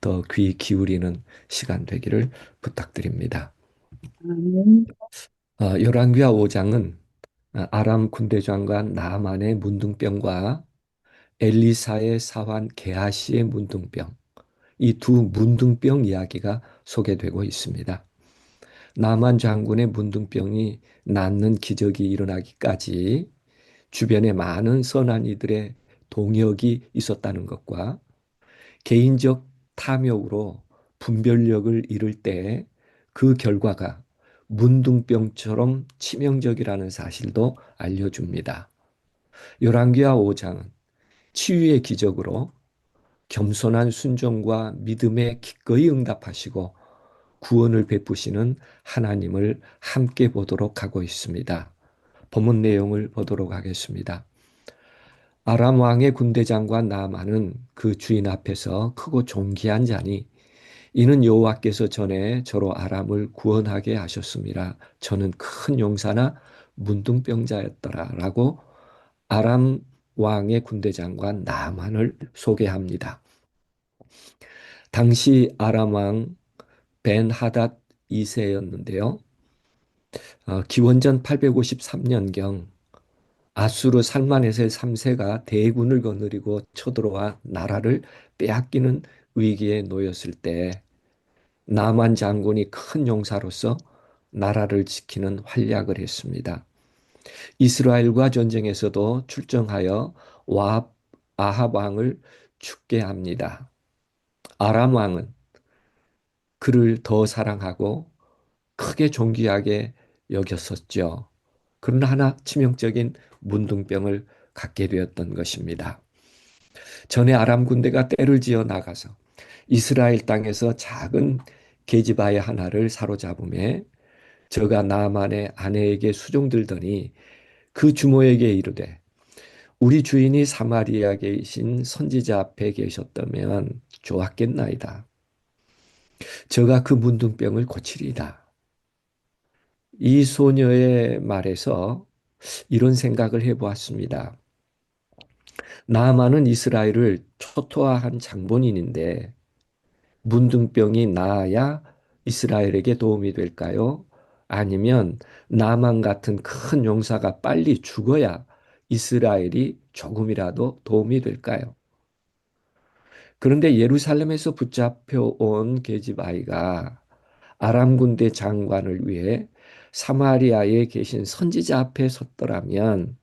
더 귀 기울이는 시간 되기를 부탁드립니다. 음, 열왕기하 5장은 아람 군대장관 나만의 문둥병과 엘리사의 사환 게하시의 문둥병, 이 두 문둥병 이야기가 소개되고 있습니다. 나만 장군의 문둥병이 낫는 기적이 일어나기까지 주변에 많은 선한 이들의 동역이 있었다는 것과 개인적 탐욕으로 분별력을 잃을 때 그 결과가 문둥병처럼 치명적이라는 사실도 알려줍니다. 열왕기하 5장은 치유의 기적으로 겸손한 순종과 믿음에 기꺼이 응답하시고 구원을 베푸시는 하나님을 함께 보도록 하고 있습니다. 본문 내용을 보도록 하겠습니다. 아람 왕의 군대 장관 나아만은 그 주인 앞에서 크고 존귀한 자니 이는 여호와께서 전에 저로 아람을 구원하게 하셨습니다. 저는 큰 용사나 문둥병자였더라라고 아람 왕의 군대 장관 나아만을 소개합니다. 당시 아람 왕 벤하닷 2세였는데요. 기원전 853년경 아수르 살만에세 3세가 대군을 거느리고 쳐들어와 나라를 빼앗기는 위기에 놓였을 때 나만 장군이 큰 용사로서 나라를 지키는 활약을 했습니다. 이스라엘과 전쟁에서도 출정하여 아합 왕을 죽게 합니다. 아람 왕은 그를 더 사랑하고 크게 존귀하게 여겼었죠. 그러나 하나 치명적인 문둥병을 갖게 되었던 것입니다. 전에 아람 군대가 떼를 지어 나가서 이스라엘 땅에서 작은 계집아이 하나를 사로잡음에 저가 나만의 아내에게 수종들더니 그 주모에게 이르되 우리 주인이 사마리아에 계신 선지자 앞에 계셨다면 좋았겠나이다. 저가 그 문둥병을 고치리이다. 이 소녀의 말에서 이런 생각을 해보았습니다. 나아만은 이스라엘을 초토화한 장본인인데 문둥병이 나아야 이스라엘에게 도움이 될까요? 아니면 나만 같은 큰 용사가 빨리 죽어야 이스라엘이 조금이라도 도움이 될까요? 그런데 예루살렘에서 붙잡혀 온 계집 아이가 아람 군대 장관을 위해 사마리아에 계신 선지자 앞에 섰더라면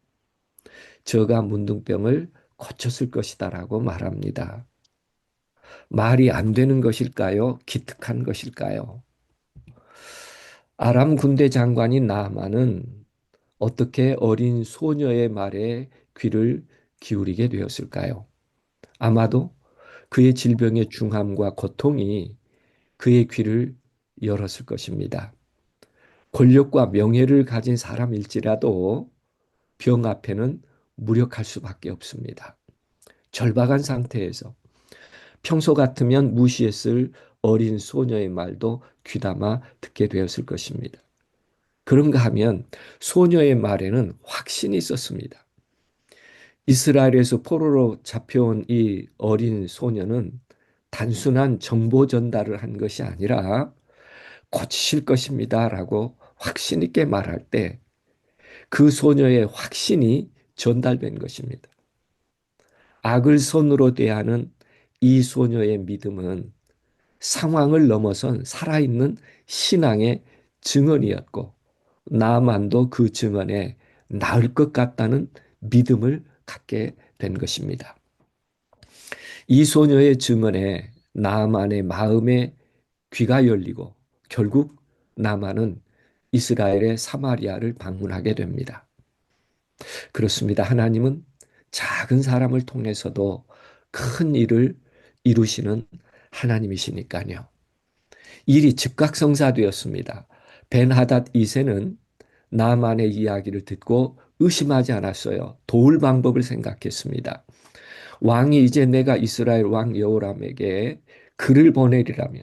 저가 문둥병을 고쳤을 것이다라고 말합니다. 말이 안 되는 것일까요? 기특한 것일까요? 아람 군대 장관인 나아만은 어떻게 어린 소녀의 말에 귀를 기울이게 되었을까요? 아마도 그의 질병의 중함과 고통이 그의 귀를 열었을 것입니다. 권력과 명예를 가진 사람일지라도 병 앞에는 무력할 수밖에 없습니다. 절박한 상태에서 평소 같으면 무시했을 어린 소녀의 말도 귀담아 듣게 되었을 것입니다. 그런가 하면 소녀의 말에는 확신이 있었습니다. 이스라엘에서 포로로 잡혀온 이 어린 소녀는 단순한 정보 전달을 한 것이 아니라 고치실 것입니다라고 확신 있게 말할 때 그 소녀의 확신이 전달된 것입니다. 악을 선으로 대하는 이 소녀의 믿음은 상황을 넘어선 살아있는 신앙의 증언이었고 나만도 그 증언에 나을 것 같다는 믿음을 갖게 된 것입니다. 이 소녀의 증언에 나만의 마음에 귀가 열리고 결국 나만은 이스라엘의 사마리아를 방문하게 됩니다. 그렇습니다. 하나님은 작은 사람을 통해서도 큰 일을 이루시는 하나님이시니까요. 일이 즉각성사되었습니다. 벤하닷 2세는 나만의 이야기를 듣고 의심하지 않았어요. 도울 방법을 생각했습니다. 왕이 이제 내가 이스라엘 왕 여호람에게 글을 보내리라며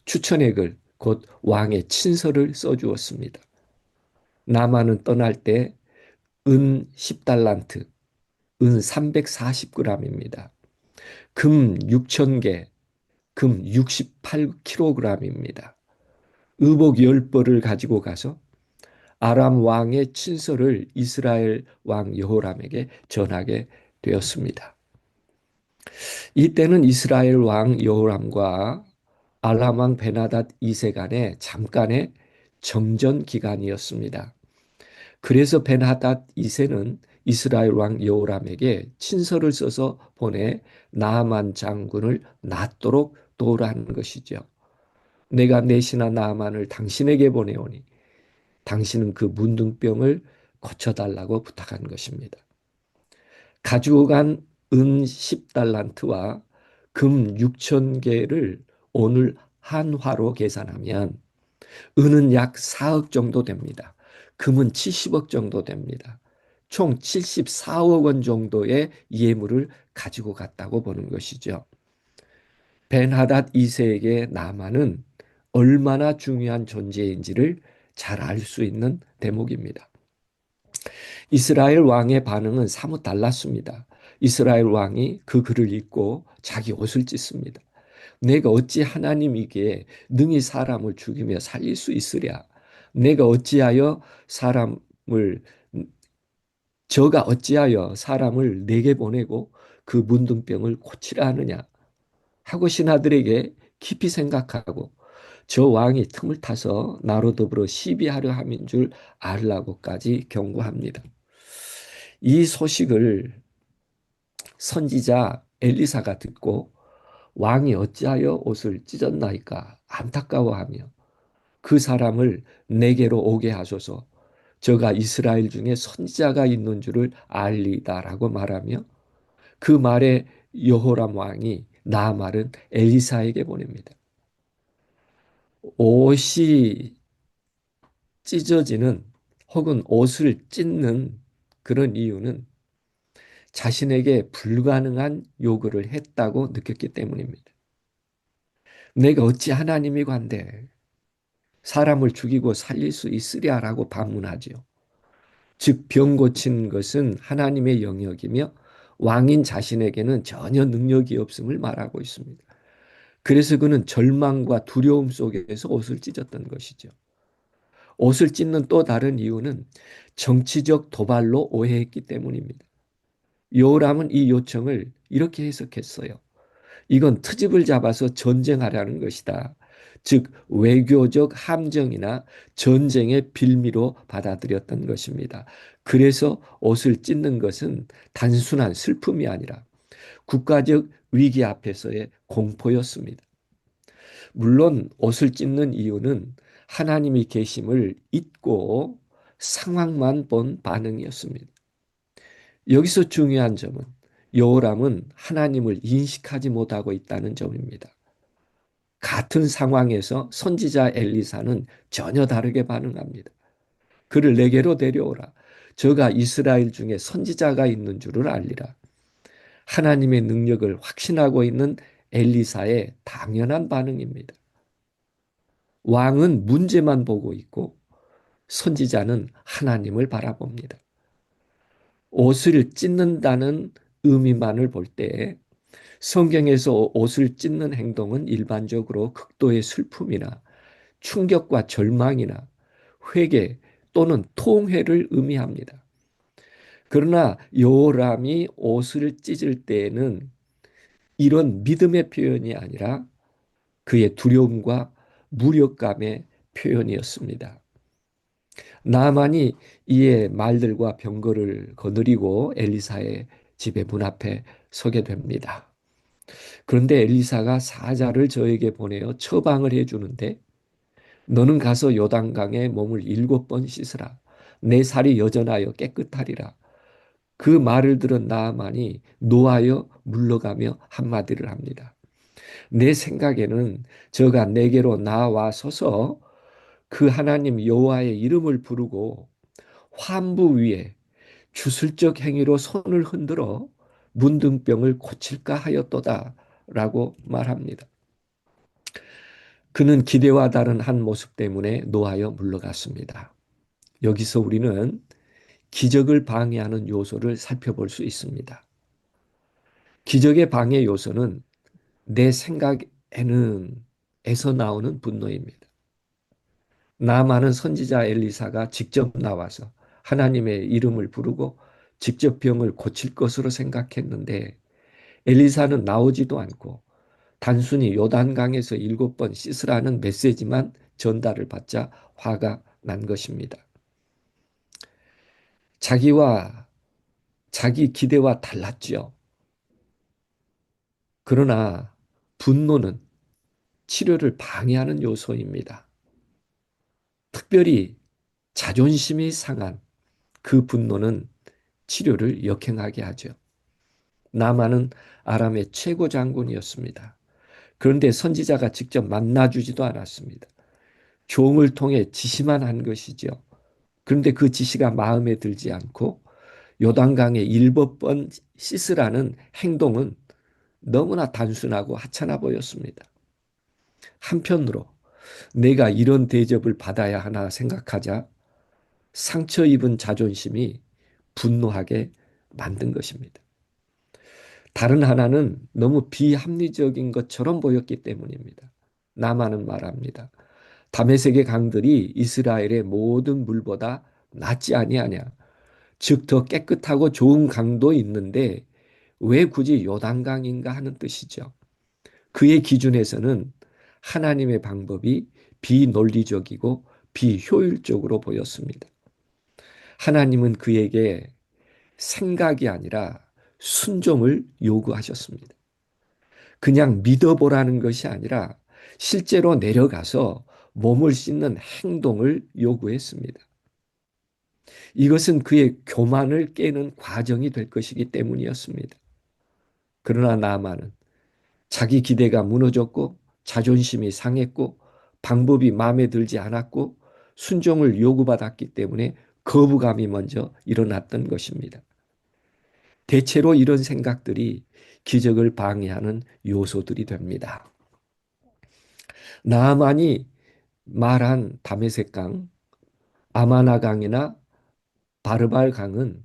추천의 글, 곧 왕의 친서를 써주었습니다. 나만은 떠날 때 은 10달란트, 은 340g입니다. 금 6천 개, 금 68kg입니다. 의복 10벌을 가지고 가서 아람 왕의 친서를 이스라엘 왕 여호람에게 전하게 되었습니다. 이때는 이스라엘 왕 여호람과 아람 왕 베나닷 2세 간의 잠깐의 정전 기간이었습니다. 그래서 벤하닷 2세는 이스라엘 왕 여호람에게 친서를 써서 보내 나아만 장군을 낫도록 도우라는 것이죠. 내가 내 신하 나아만을 당신에게 보내오니 당신은 그 문둥병을 고쳐달라고 부탁한 것입니다. 가지고 간 은 10달란트와 금 6천 개를 오늘 한화로 계산하면 은은 약 4억 정도 됩니다. 금은 70억 정도 됩니다. 총 74억 원 정도의 예물을 가지고 갔다고 보는 것이죠. 벤하닷 2세에게 나만은 얼마나 중요한 존재인지를 잘 알 수 있는 대목입니다. 이스라엘 왕의 반응은 사뭇 달랐습니다. 이스라엘 왕이 그 글을 읽고 자기 옷을 찢습니다. 내가 어찌 하나님이기에 능히 사람을 죽이며 살릴 수 있으랴. 내가 어찌하여 사람을 저가 어찌하여 사람을 내게 보내고 그 문둥병을 고치라 하느냐 하고 신하들에게 깊이 생각하고 저 왕이 틈을 타서 나로 더불어 시비하려 함인 줄 알라고까지 경고합니다. 이 소식을 선지자 엘리사가 듣고 왕이 어찌하여 옷을 찢었나이까 안타까워하며 그 사람을 내게로 오게 하소서 저가 이스라엘 중에 선지자가 있는 줄을 알리다라고 말하며 그 말에 여호람 왕이 나아말은 엘리사에게 보냅니다. 옷이 찢어지는 혹은 옷을 찢는 그런 이유는 자신에게 불가능한 요구를 했다고 느꼈기 때문입니다. 내가 어찌 하나님이고 한데 사람을 죽이고 살릴 수 있으랴라고 반문하지요. 즉 병 고치는 것은 하나님의 영역이며 왕인 자신에게는 전혀 능력이 없음을 말하고 있습니다. 그래서 그는 절망과 두려움 속에서 옷을 찢었던 것이죠. 옷을 찢는 또 다른 이유는 정치적 도발로 오해했기 때문입니다. 요람은 이 요청을 이렇게 해석했어요. 이건 트집을 잡아서 전쟁하라는 것이다. 즉 외교적 함정이나 전쟁의 빌미로 받아들였던 것입니다. 그래서 옷을 찢는 것은 단순한 슬픔이 아니라 국가적 위기 앞에서의 공포였습니다. 물론 옷을 찢는 이유는 하나님이 계심을 잊고 상황만 본 반응이었습니다. 여기서 중요한 점은 여호람은 하나님을 인식하지 못하고 있다는 점입니다. 같은 상황에서 선지자 엘리사는 전혀 다르게 반응합니다. 그를 내게로 데려오라. 저가 이스라엘 중에 선지자가 있는 줄을 알리라. 하나님의 능력을 확신하고 있는 엘리사의 당연한 반응입니다. 왕은 문제만 보고 있고 선지자는 하나님을 바라봅니다. 옷을 찢는다는 의미만을 볼 때 성경에서 옷을 찢는 행동은 일반적으로 극도의 슬픔이나 충격과 절망이나 회개 또는 통회를 의미합니다. 그러나 요람이 옷을 찢을 때에는 이런 믿음의 표현이 아니라 그의 두려움과 무력감의 표현이었습니다. 나만이 이에 말들과 병거를 거느리고 엘리사의 집의 문 앞에 서게 됩니다. 그런데 엘리사가 사자를 저에게 보내어 처방을 해주는데 너는 가서 요단강에 몸을 7번 씻으라. 내 살이 여전하여 깨끗하리라. 그 말을 들은 나아만이 노하여 물러가며 한마디를 합니다. 내 생각에는 저가 내게로 나와서서 그 하나님 여호와의 이름을 부르고 환부 위에 주술적 행위로 손을 흔들어 문둥병을 고칠까 하였도다라고 말합니다. 그는 기대와 다른 한 모습 때문에 노하여 물러갔습니다. 여기서 우리는 기적을 방해하는 요소를 살펴볼 수 있습니다. 기적의 방해 요소는 내 생각 애는 에서 나오는 분노입니다. 나아만은 선지자 엘리사가 직접 나와서 하나님의 이름을 부르고 직접 병을 고칠 것으로 생각했는데 엘리사는 나오지도 않고 단순히 요단강에서 7번 씻으라는 메시지만 전달을 받자 화가 난 것입니다. 자기와 자기 기대와 달랐지요. 그러나 분노는 치료를 방해하는 요소입니다. 특별히 자존심이 상한 그 분노는 치료를 역행하게 하죠. 나만은 아람의 최고 장군이었습니다. 그런데 선지자가 직접 만나주지도 않았습니다. 종을 통해 지시만 한 것이죠. 그런데 그 지시가 마음에 들지 않고 요단강에 7번 씻으라는 행동은 너무나 단순하고 하찮아 보였습니다. 한편으로 내가 이런 대접을 받아야 하나 생각하자 상처 입은 자존심이 분노하게 만든 것입니다. 다른 하나는 너무 비합리적인 것처럼 보였기 때문입니다. 나만은 말합니다. 다메섹의 강들이 이스라엘의 모든 물보다 낫지 아니하냐. 즉 더 깨끗하고 좋은 강도 있는데 왜 굳이 요단강인가 하는 뜻이죠. 그의 기준에서는 하나님의 방법이 비논리적이고 비효율적으로 보였습니다. 하나님은 그에게 생각이 아니라 순종을 요구하셨습니다. 그냥 믿어보라는 것이 아니라 실제로 내려가서 몸을 씻는 행동을 요구했습니다. 이것은 그의 교만을 깨는 과정이 될 것이기 때문이었습니다. 그러나 나만은 자기 기대가 무너졌고 자존심이 상했고 방법이 마음에 들지 않았고 순종을 요구받았기 때문에 거부감이 먼저 일어났던 것입니다. 대체로 이런 생각들이 기적을 방해하는 요소들이 됩니다. 나아만이 말한 다메섹강, 아마나강이나 바르발강은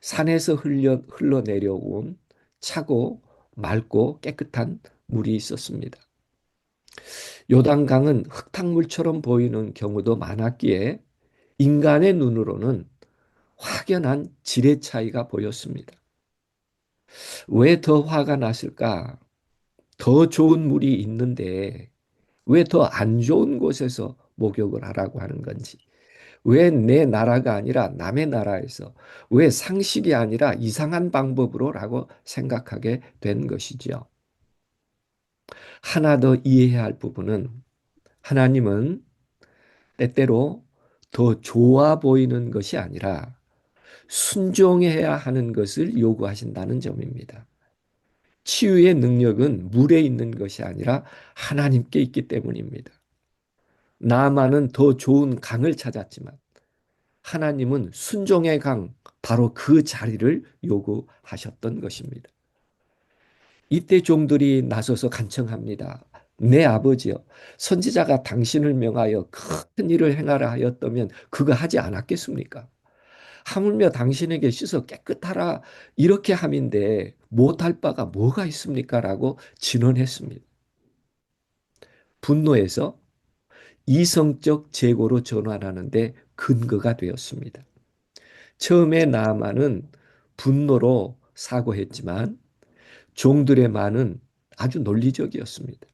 산에서 흘러내려온 차고 맑고 깨끗한 물이 있었습니다. 요단강은 흙탕물처럼 보이는 경우도 많았기에 인간의 눈으로는 확연한 질의 차이가 보였습니다. 왜 더 화가 났을까? 더 좋은 물이 있는데 왜 더 안 좋은 곳에서 목욕을 하라고 하는 건지, 왜 내 나라가 아니라 남의 나라에서, 왜 상식이 아니라 이상한 방법으로라고 생각하게 된 것이지요. 하나 더 이해해야 할 부분은 하나님은 때때로 더 좋아 보이는 것이 아니라 순종해야 하는 것을 요구하신다는 점입니다. 치유의 능력은 물에 있는 것이 아니라 하나님께 있기 때문입니다. 나아만은 더 좋은 강을 찾았지만 하나님은 순종의 강, 바로 그 자리를 요구하셨던 것입니다. 이때 종들이 나서서 간청합니다. 내 아버지여, 선지자가 당신을 명하여 큰 일을 행하라 하였다면 그거 하지 않았겠습니까? 하물며 당신에게 씻어 깨끗하라 이렇게 함인데 못할 바가 뭐가 있습니까? 라고 진언했습니다. 분노에서 이성적 재고로 전환하는데 근거가 되었습니다. 처음에 나아만은 분노로 사고했지만 종들의 말은 아주 논리적이었습니다.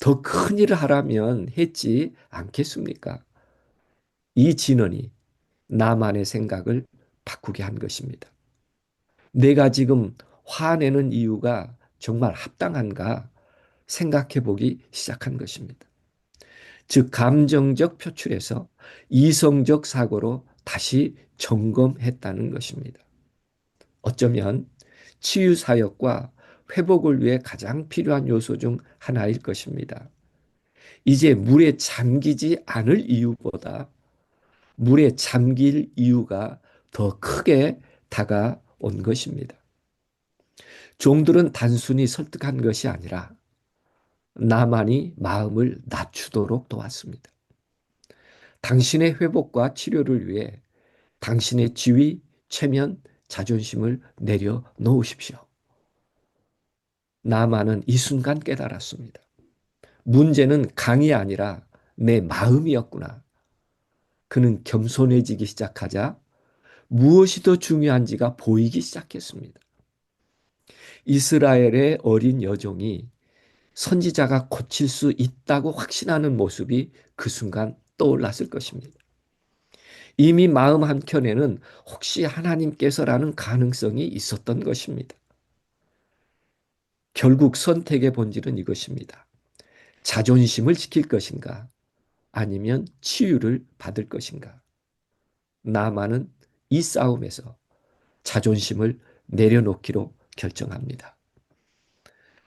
더 큰 일을 하라면 했지 않겠습니까? 이 진언이 나만의 생각을 바꾸게 한 것입니다. 내가 지금 화내는 이유가 정말 합당한가 생각해 보기 시작한 것입니다. 즉, 감정적 표출에서 이성적 사고로 다시 점검했다는 것입니다. 어쩌면 치유 사역과 회복을 위해 가장 필요한 요소 중 하나일 것입니다. 이제 물에 잠기지 않을 이유보다 물에 잠길 이유가 더 크게 다가온 것입니다. 종들은 단순히 설득한 것이 아니라 나만이 마음을 낮추도록 도왔습니다. 당신의 회복과 치료를 위해 당신의 지위, 체면, 자존심을 내려놓으십시오. 나만은 이 순간 깨달았습니다. 문제는 강이 아니라 내 마음이었구나. 그는 겸손해지기 시작하자 무엇이 더 중요한지가 보이기 시작했습니다. 이스라엘의 어린 여종이 선지자가 고칠 수 있다고 확신하는 모습이 그 순간 떠올랐을 것입니다. 이미 마음 한켠에는 혹시 하나님께서라는 가능성이 있었던 것입니다. 결국 선택의 본질은 이것입니다. 자존심을 지킬 것인가 아니면 치유를 받을 것인가. 나만은 이 싸움에서 자존심을 내려놓기로 결정합니다.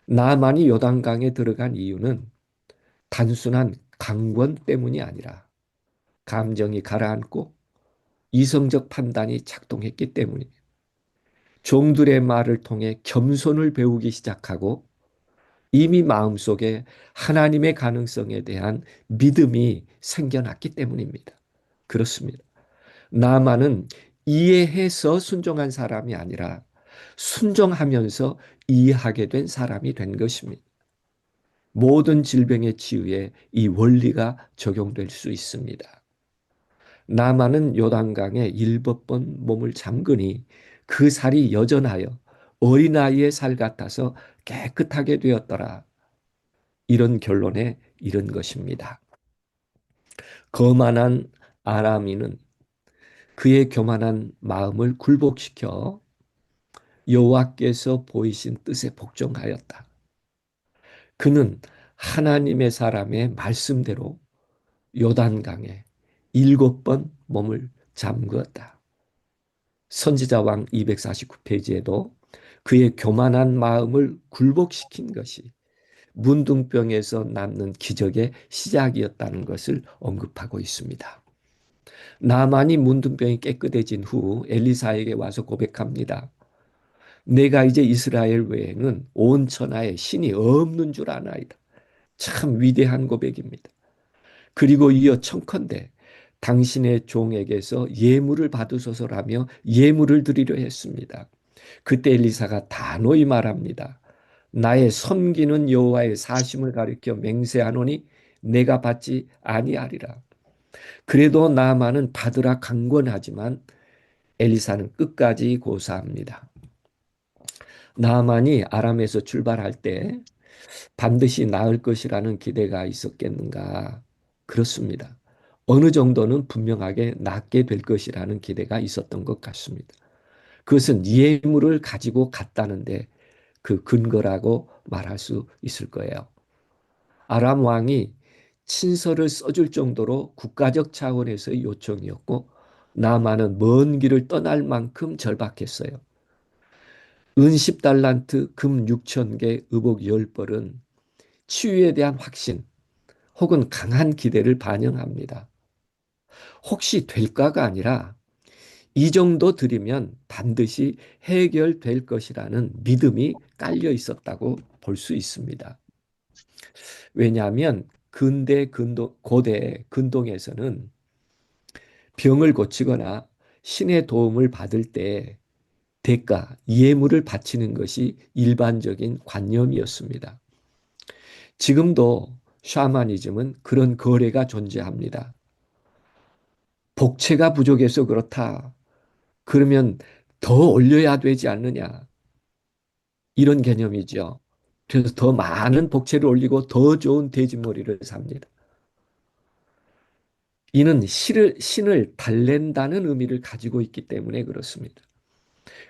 나만이 요단강에 들어간 이유는 단순한 강권 때문이 아니라 감정이 가라앉고 이성적 판단이 작동했기 때문입니다. 종들의 말을 통해 겸손을 배우기 시작하고 이미 마음속에 하나님의 가능성에 대한 믿음이 생겨났기 때문입니다. 그렇습니다. 나만은 이해해서 순종한 사람이 아니라 순종하면서 이해하게 된 사람이 된 것입니다. 모든 질병의 치유에 이 원리가 적용될 수 있습니다. 나만은 요단강에 7번 몸을 잠그니 그 살이 여전하여 어린아이의 살 같아서 깨끗하게 되었더라. 이런 결론에 이른 것입니다. 거만한 아람이는 그의 교만한 마음을 굴복시켜 여호와께서 보이신 뜻에 복종하였다. 그는 하나님의 사람의 말씀대로 요단강에 7번 몸을 잠그었다. 선지자왕 249페이지에도 그의 교만한 마음을 굴복시킨 것이 문둥병에서 남는 기적의 시작이었다는 것을 언급하고 있습니다. 나만이 문둥병이 깨끗해진 후 엘리사에게 와서 고백합니다. 내가 이제 이스라엘 외에는 온 천하에 신이 없는 줄 아나이다. 참 위대한 고백입니다. 그리고 이어 청컨대 당신의 종에게서 예물을 받으소서라며 예물을 드리려 했습니다. 그때 엘리사가 단호히 말합니다. 나의 섬기는 여호와의 사심을 가리켜 맹세하노니 내가 받지 아니하리라. 그래도 나아만은 받으라 강권하지만 엘리사는 끝까지 고사합니다. 나아만이 아람에서 출발할 때 반드시 나을 것이라는 기대가 있었겠는가? 그렇습니다. 어느 정도는 분명하게 낫게 될 것이라는 기대가 있었던 것 같습니다. 그것은 예물을 가지고 갔다는데 그 근거라고 말할 수 있을 거예요. 아람 왕이 친서를 써줄 정도로 국가적 차원에서의 요청이었고 나만은 먼 길을 떠날 만큼 절박했어요. 은 10달란트, 금 6,000개, 의복 10벌은 치유에 대한 확신 혹은 강한 기대를 반영합니다. 혹시 될까가 아니라 이 정도 드리면 반드시 해결될 것이라는 믿음이 깔려 있었다고 볼 수 있습니다. 왜냐하면 고대 근동에서는 병을 고치거나 신의 도움을 받을 때 대가, 예물을 바치는 것이 일반적인 관념이었습니다. 지금도 샤머니즘은 그런 거래가 존재합니다. 복채가 부족해서 그렇다. 그러면 더 올려야 되지 않느냐. 이런 개념이죠. 그래서 더 많은 복채를 올리고 더 좋은 돼지머리를 삽니다. 이는 신을 달랜다는 의미를 가지고 있기 때문에 그렇습니다.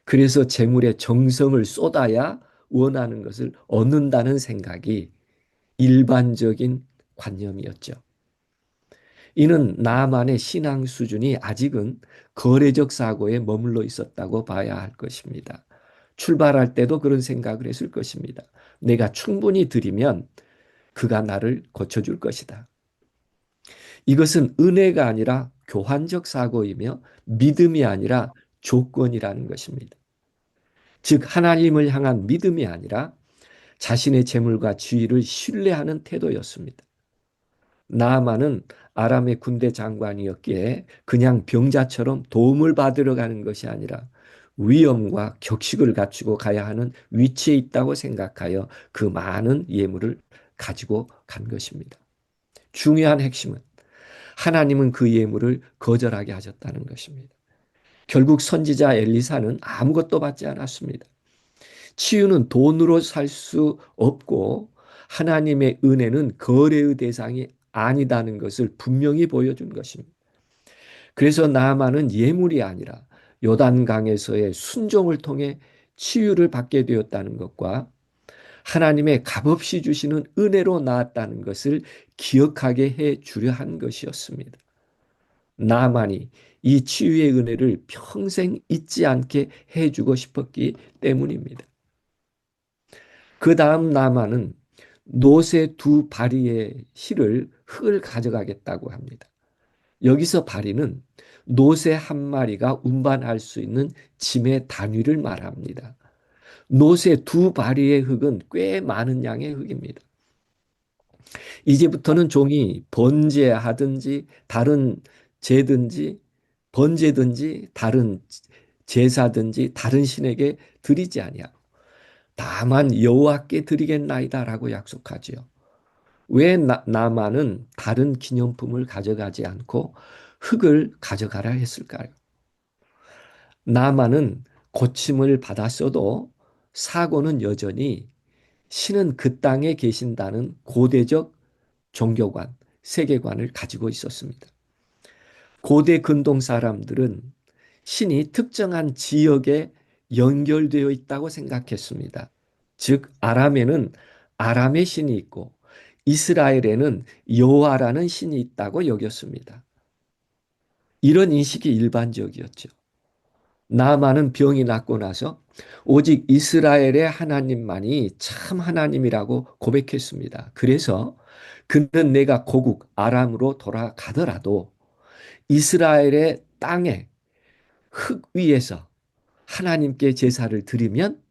그래서 재물에 정성을 쏟아야 원하는 것을 얻는다는 생각이 일반적인 관념이었죠. 이는 나만의 신앙 수준이 아직은 거래적 사고에 머물러 있었다고 봐야 할 것입니다. 출발할 때도 그런 생각을 했을 것입니다. 내가 충분히 드리면 그가 나를 고쳐줄 것이다. 이것은 은혜가 아니라 교환적 사고이며 믿음이 아니라 조건이라는 것입니다. 즉 하나님을 향한 믿음이 아니라 자신의 재물과 지위를 신뢰하는 태도였습니다. 나아만은 아람의 군대 장관이었기에 그냥 병자처럼 도움을 받으러 가는 것이 아니라 위엄과 격식을 갖추고 가야 하는 위치에 있다고 생각하여 그 많은 예물을 가지고 간 것입니다. 중요한 핵심은 하나님은 그 예물을 거절하게 하셨다는 것입니다. 결국 선지자 엘리사는 아무것도 받지 않았습니다. 치유는 돈으로 살 수 없고 하나님의 은혜는 거래의 대상이 아니다는 것을 분명히 보여준 것입니다. 그래서 나아만은 예물이 아니라 요단강에서의 순종을 통해 치유를 받게 되었다는 것과 하나님의 값없이 주시는 은혜로 나았다는 것을 기억하게 해 주려 한 것이었습니다. 나만이 이 치유의 은혜를 평생 잊지 않게 해주고 싶었기 때문입니다. 그 다음 나만은 노새 두 바리의 실을 흙을 가져가겠다고 합니다. 여기서 바리는 노새 한 마리가 운반할 수 있는 짐의 단위를 말합니다. 노새 두 바리의 흙은 꽤 많은 양의 흙입니다. 이제부터는 종이 번제하든지 다른 제든지 번제든지 다른 제사든지 다른 신에게 드리지 아니하고 다만 여호와께 드리겠나이다라고 약속하지요. 왜 나만은 다른 기념품을 가져가지 않고 흙을 가져가라 했을까요? 나만은 고침을 받았어도 사고는 여전히 신은 그 땅에 계신다는 고대적 종교관, 세계관을 가지고 있었습니다. 고대 근동 사람들은 신이 특정한 지역에 연결되어 있다고 생각했습니다. 즉 아람에는 아람의 신이 있고 이스라엘에는 여호와라는 신이 있다고 여겼습니다. 이런 인식이 일반적이었죠. 나아만은 병이 낫고 나서 오직 이스라엘의 하나님만이 참 하나님이라고 고백했습니다. 그래서 그는 내가 고국 아람으로 돌아가더라도 이스라엘의 땅에 흙 위에서 하나님께 제사를 드리면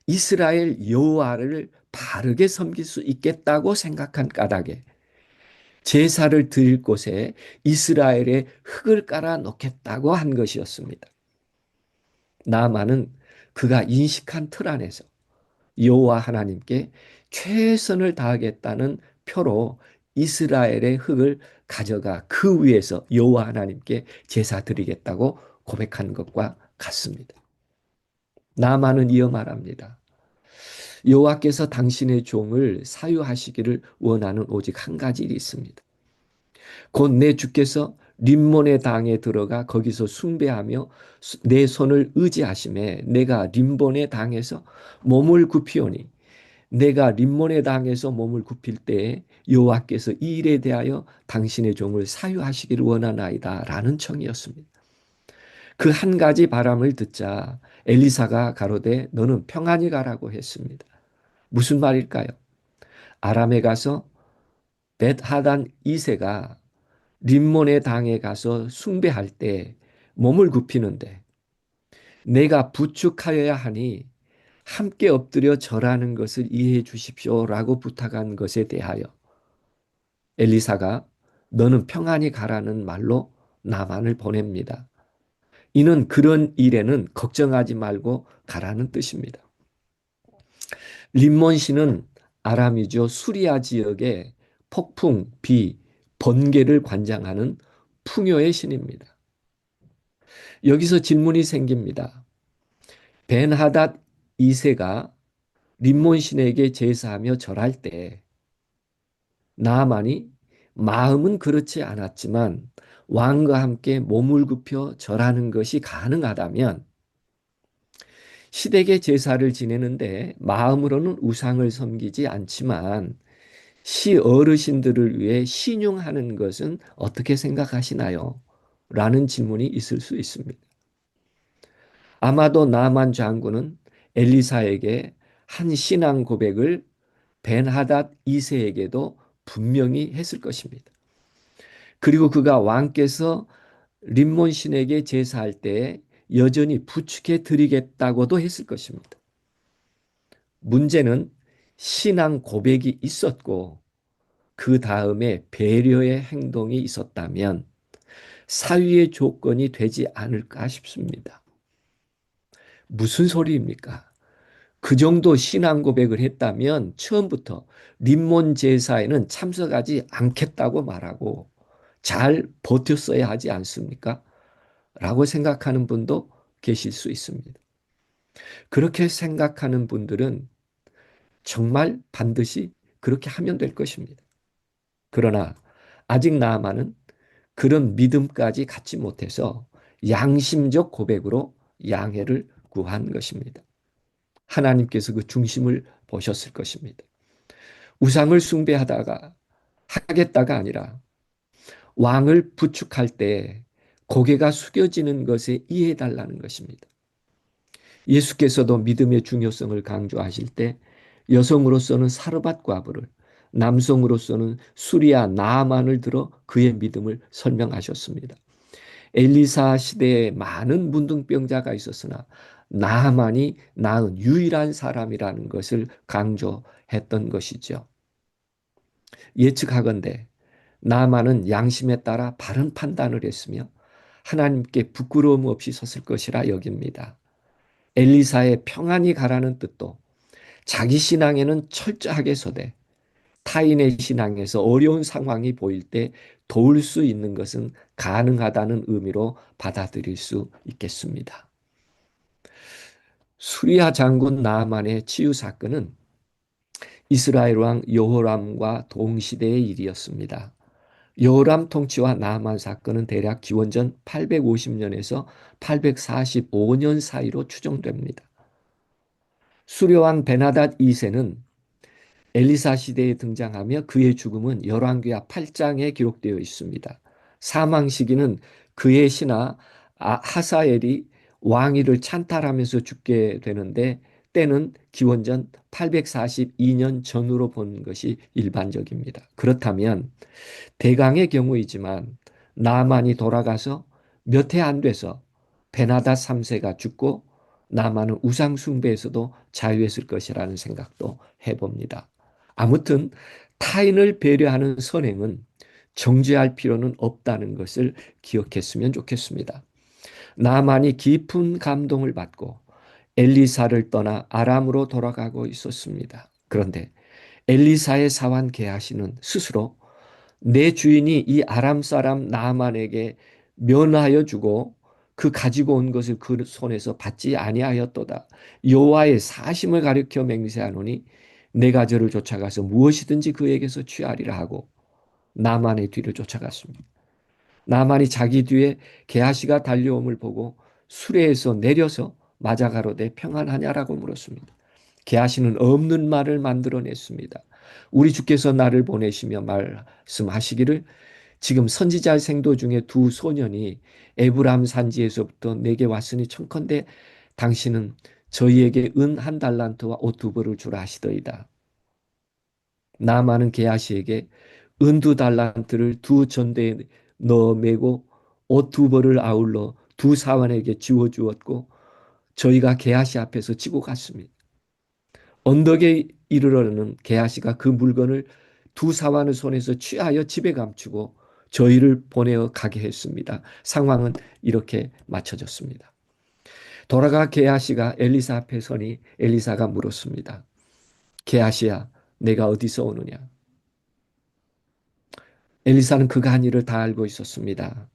이스라엘 여호와를 바르게 섬길 수 있겠다고 생각한 까닭에 제사를 드릴 곳에 이스라엘의 흙을 깔아 놓겠다고 한 것이었습니다. 나아만은 그가 인식한 틀 안에서 여호와 하나님께 최선을 다하겠다는 표로 이스라엘의 흙을 가져가 그 위에서 여호와 하나님께 제사 드리겠다고 고백한 것과 같습니다. 나아만은 이어 말합니다. 여호와께서 당신의 종을 사유하시기를 원하는 오직 한 가지 일이 있습니다. 곧 내 주께서 림몬의 당에 들어가 거기서 숭배하며 내 손을 의지하심에 내가 림몬의 당에서 몸을 굽히오니 내가 림몬의 당에서 몸을 굽힐 때에 여호와께서 이 일에 대하여 당신의 종을 사유하시기를 원하나이다 라는 청이었습니다. 그 한 가지 바람을 듣자 엘리사가 가로되 너는 평안히 가라고 했습니다. 무슨 말일까요? 아람에 가서 벳하단 2세가 림몬의 당에 가서 숭배할 때 몸을 굽히는데 내가 부축하여야 하니 함께 엎드려 절하는 것을 이해해 주십시오라고 부탁한 것에 대하여 엘리사가 너는 평안히 가라는 말로 나만을 보냅니다. 이는 그런 일에는 걱정하지 말고 가라는 뜻입니다. 림몬시는 아람이죠. 수리아 지역의 폭풍, 비, 번개를 관장하는 풍요의 신입니다. 여기서 질문이 생깁니다. 벤하닷 2세가 림몬 신에게 제사하며 절할 때 나아만이 마음은 그렇지 않았지만 왕과 함께 몸을 굽혀 절하는 것이 가능하다면 시댁의 제사를 지내는데 마음으로는 우상을 섬기지 않지만 시 어르신들을 위해 신용하는 것은 어떻게 생각하시나요? 라는 질문이 있을 수 있습니다. 아마도 나만 장군은 엘리사에게 한 신앙 고백을 벤하닷 2세에게도 분명히 했을 것입니다. 그리고 그가 왕께서 림몬 신에게 제사할 때 여전히 부축해 드리겠다고도 했을 것입니다. 문제는 신앙 고백이 있었고 그 다음에 배려의 행동이 있었다면 사위의 조건이 되지 않을까 싶습니다. 무슨 소리입니까? 그 정도 신앙 고백을 했다면 처음부터 림몬 제사에는 참석하지 않겠다고 말하고 잘 버텼어야 하지 않습니까? 라고 생각하는 분도 계실 수 있습니다. 그렇게 생각하는 분들은 정말 반드시 그렇게 하면 될 것입니다. 그러나 아직 나아만은 그런 믿음까지 갖지 못해서 양심적 고백으로 양해를 구한 것입니다. 하나님께서 그 중심을 보셨을 것입니다. 우상을 숭배하다가 하겠다가 아니라 왕을 부축할 때 고개가 숙여지는 것에 이해해달라는 것입니다. 예수께서도 믿음의 중요성을 강조하실 때 여성으로서는 사르밧 과부를, 남성으로서는 수리아 나아만을 들어 그의 믿음을 설명하셨습니다. 엘리사 시대에 많은 문둥병자가 있었으나 나아만이 나은 유일한 사람이라는 것을 강조했던 것이죠. 예측하건대 나아만은 양심에 따라 바른 판단을 했으며 하나님께 부끄러움 없이 섰을 것이라 여깁니다. 엘리사의 평안히 가라는 뜻도 자기 신앙에는 철저하게 서되 타인의 신앙에서 어려운 상황이 보일 때 도울 수 있는 것은 가능하다는 의미로 받아들일 수 있겠습니다. 수리아 장군 나아만의 치유 사건은 이스라엘 왕 여호람과 동시대의 일이었습니다. 여호람 통치와 나아만 사건은 대략 기원전 850년에서 845년 사이로 추정됩니다. 수려왕 베나닷 2세는 엘리사 시대에 등장하며 그의 죽음은 열왕기하 8장에 기록되어 있습니다. 사망 시기는 그의 신하 하사엘이 왕위를 찬탈하면서 죽게 되는데 때는 기원전 842년 전으로 본 것이 일반적입니다. 그렇다면 대강의 경우이지만 나만이 돌아가서 몇 해 안 돼서 베나다 3세가 죽고 나만은 우상 숭배에서도 자유했을 것이라는 생각도 해봅니다. 아무튼 타인을 배려하는 선행은 정죄할 필요는 없다는 것을 기억했으면 좋겠습니다. 나만이 깊은 감동을 받고 엘리사를 떠나 아람으로 돌아가고 있었습니다. 그런데 엘리사의 사환 게하시는 스스로 내 주인이 이 아람 사람 나아만에게 면하여 주고 그 가지고 온 것을 그 손에서 받지 아니하였도다. 여호와의 사심을 가리켜 맹세하노니 내가 저를 쫓아가서 무엇이든지 그에게서 취하리라 하고 나만의 뒤를 쫓아갔습니다. 나만이 자기 뒤에 게하시가 달려옴을 보고 수레에서 내려서 맞아 가로되 평안하냐라고 물었습니다. 게하시는 없는 말을 만들어냈습니다. 우리 주께서 나를 보내시며 말씀하시기를 지금 선지자 생도 중에 두 소년이 에브람 산지에서부터 내게 왔으니 청컨대 당신은 저희에게 은 한 달란트와 옷 두 벌을 주라 하시더이다. 나만은 게하시에게 은 두 달란트를 두 전대에 넣어 매고 옷 두 벌을 아울러 두 사환에게 지워 주었고 저희가 게하시 앞에서 지고 갔습니다. 언덕에 이르러는 게하시가 그 물건을 두 사환의 손에서 취하여 집에 감추고 저희를 보내어 가게 했습니다. 상황은 이렇게 맞춰졌습니다. 돌아가 게하시가 엘리사 앞에 서니 엘리사가 물었습니다. 게하시야, 내가 어디서 오느냐? 엘리사는 그가 한 일을 다 알고 있었습니다.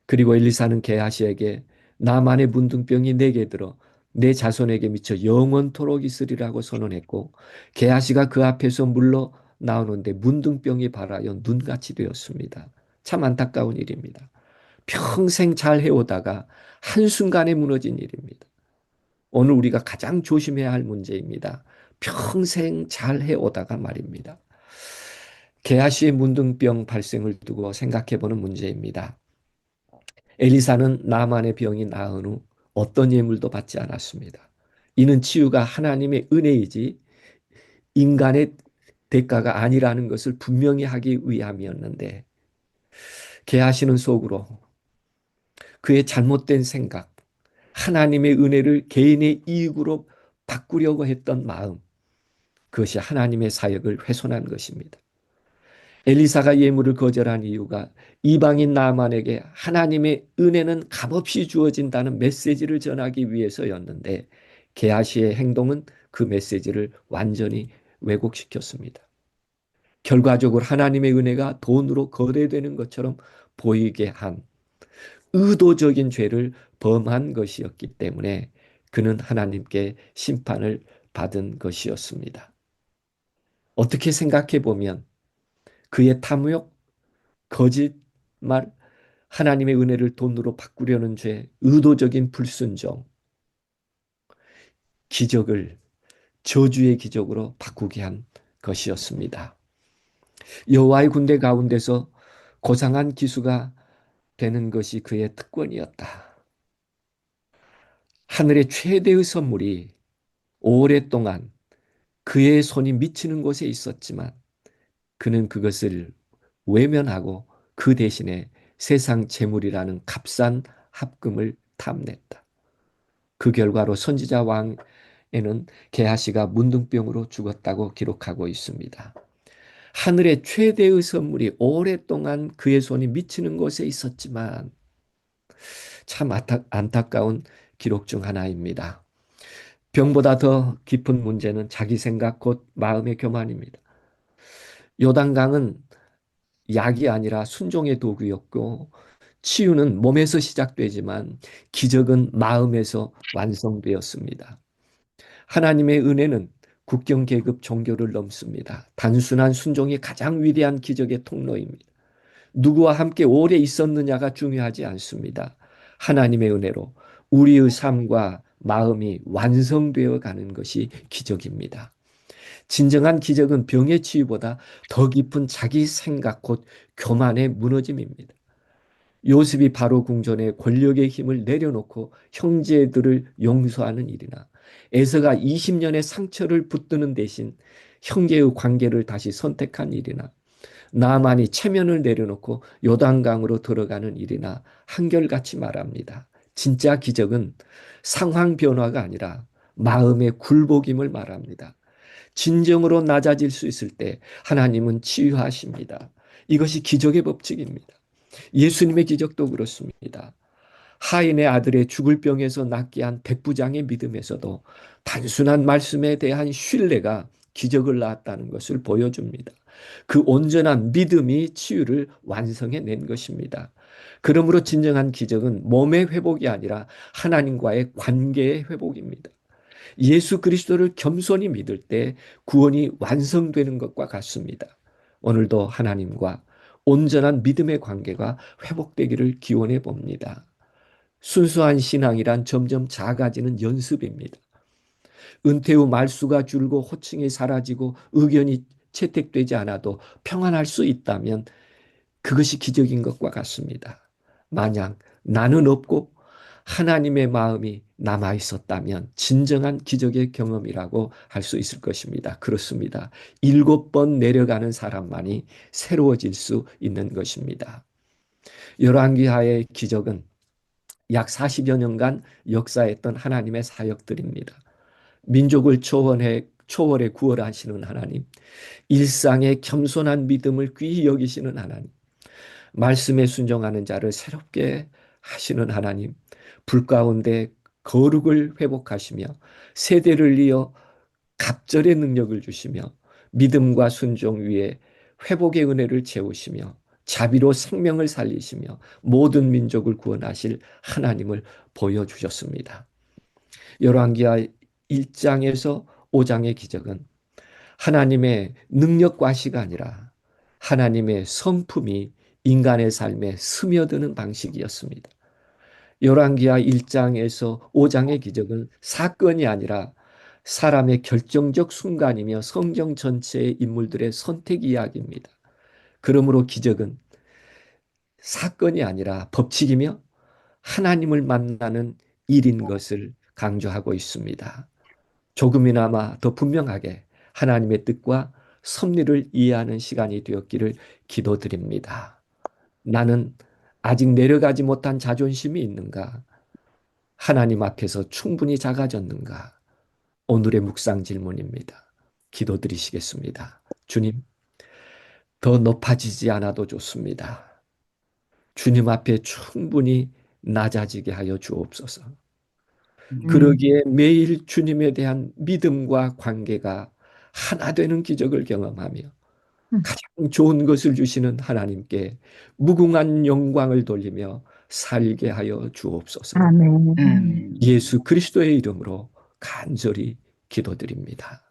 그리고 엘리사는 게하시에게 나만의 문둥병이 내게 들어 내 자손에게 미쳐 영원토록 있으리라고 선언했고 게하시가 그 앞에서 물러 나오는데 문둥병이 발하여 눈같이 되었습니다. 참 안타까운 일입니다. 평생 잘 해오다가 한순간에 무너진 일입니다. 오늘 우리가 가장 조심해야 할 문제입니다. 평생 잘 해오다가 말입니다. 게하시의 문둥병 발생을 두고 생각해 보는 문제입니다. 엘리사는 나만의 병이 나은 후 어떤 예물도 받지 않았습니다. 이는 치유가 하나님의 은혜이지 인간의 대가가 아니라는 것을 분명히 하기 위함이었는데 게하시는 속으로 그의 잘못된 생각, 하나님의 은혜를 개인의 이익으로 바꾸려고 했던 마음, 그것이 하나님의 사역을 훼손한 것입니다. 엘리사가 예물을 거절한 이유가 이방인 나만에게 하나님의 은혜는 값없이 주어진다는 메시지를 전하기 위해서였는데 게하시의 행동은 그 메시지를 완전히 왜곡시켰습니다. 결과적으로 하나님의 은혜가 돈으로 거래되는 것처럼 보이게 한 의도적인 죄를 범한 것이었기 때문에 그는 하나님께 심판을 받은 것이었습니다. 어떻게 생각해 보면 그의 탐욕, 거짓말, 하나님의 은혜를 돈으로 바꾸려는 죄, 의도적인 불순종, 기적을 저주의 기적으로 바꾸게 한 것이었습니다. 여호와의 군대 가운데서 고상한 기수가 되는 것이 그의 특권이었다. 하늘의 최대의 선물이 오랫동안 그의 손이 미치는 곳에 있었지만 그는 그것을 외면하고 그 대신에 세상 재물이라는 값싼 합금을 탐냈다. 그 결과로 선지자 왕에는 게하시가 문둥병으로 죽었다고 기록하고 있습니다. 하늘의 최대의 선물이 오랫동안 그의 손이 미치는 곳에 있었지만 참 안타까운 기록 중 하나입니다. 병보다 더 깊은 문제는 자기 생각 곧 마음의 교만입니다. 요단강은 약이 아니라 순종의 도구였고 치유는 몸에서 시작되지만 기적은 마음에서 완성되었습니다. 하나님의 은혜는 국경, 계급, 종교를 넘습니다. 단순한 순종이 가장 위대한 기적의 통로입니다. 누구와 함께 오래 있었느냐가 중요하지 않습니다. 하나님의 은혜로 우리의 삶과 마음이 완성되어 가는 것이 기적입니다. 진정한 기적은 병의 치유보다 더 깊은 자기 생각 곧 교만의 무너짐입니다. 요셉이 바로 궁전에 권력의 힘을 내려놓고 형제들을 용서하는 일이나 에서가 20년의 상처를 붙드는 대신 형제의 관계를 다시 선택한 일이나 나만이 체면을 내려놓고 요단강으로 들어가는 일이나 한결같이 말합니다. 진짜 기적은 상황 변화가 아니라 마음의 굴복임을 말합니다. 진정으로 낮아질 수 있을 때 하나님은 치유하십니다. 이것이 기적의 법칙입니다. 예수님의 기적도 그렇습니다. 하인의 아들의 죽을 병에서 낫게 한 백부장의 믿음에서도 단순한 말씀에 대한 신뢰가 기적을 낳았다는 것을 보여줍니다. 그 온전한 믿음이 치유를 완성해낸 것입니다. 그러므로 진정한 기적은 몸의 회복이 아니라 하나님과의 관계의 회복입니다. 예수 그리스도를 겸손히 믿을 때 구원이 완성되는 것과 같습니다. 오늘도 하나님과 온전한 믿음의 관계가 회복되기를 기원해 봅니다. 순수한 신앙이란 점점 작아지는 연습입니다. 은퇴 후 말수가 줄고 호칭이 사라지고 의견이 채택되지 않아도 평안할 수 있다면 그것이 기적인 것과 같습니다. 만약 나는 없고 하나님의 마음이 남아 있었다면 진정한 기적의 경험이라고 할 수 있을 것입니다. 그렇습니다. 7번 내려가는 사람만이 새로워질 수 있는 것입니다. 열왕기하의 기적은 약 40여 년간 역사했던 하나님의 사역들입니다. 민족을 초월해 구원하시는 하나님, 일상의 겸손한 믿음을 귀히 여기시는 하나님, 말씀에 순종하는 자를 새롭게 하시는 하나님, 불 가운데 거룩을 회복하시며 세대를 이어 갑절의 능력을 주시며 믿음과 순종 위에 회복의 은혜를 채우시며 자비로 생명을 살리시며 모든 민족을 구원하실 하나님을 보여주셨습니다. 열왕기하 1장에서 5장의 기적은 하나님의 능력 과시가 아니라 하나님의 성품이 인간의 삶에 스며드는 방식이었습니다. 열왕기하 1장에서 5장의 기적은 사건이 아니라 사람의 결정적 순간이며 성경 전체의 인물들의 선택 이야기입니다. 그러므로 기적은 사건이 아니라 법칙이며 하나님을 만나는 일인 것을 강조하고 있습니다. 조금이나마 더 분명하게 하나님의 뜻과 섭리를 이해하는 시간이 되었기를 기도드립니다. 나는 아직 내려가지 못한 자존심이 있는가? 하나님 앞에서 충분히 작아졌는가? 오늘의 묵상 질문입니다. 기도드리시겠습니다. 주님, 더 높아지지 않아도 좋습니다. 주님 앞에 충분히 낮아지게 하여 주옵소서. 음. 그러기에 매일 주님에 대한 믿음과 관계가 하나 되는 기적을 경험하며 음. 가장 좋은 것을 주시는 하나님께 무궁한 영광을 돌리며 살게 하여 주옵소서. 아멘. 예수 그리스도의 이름으로 간절히 기도드립니다.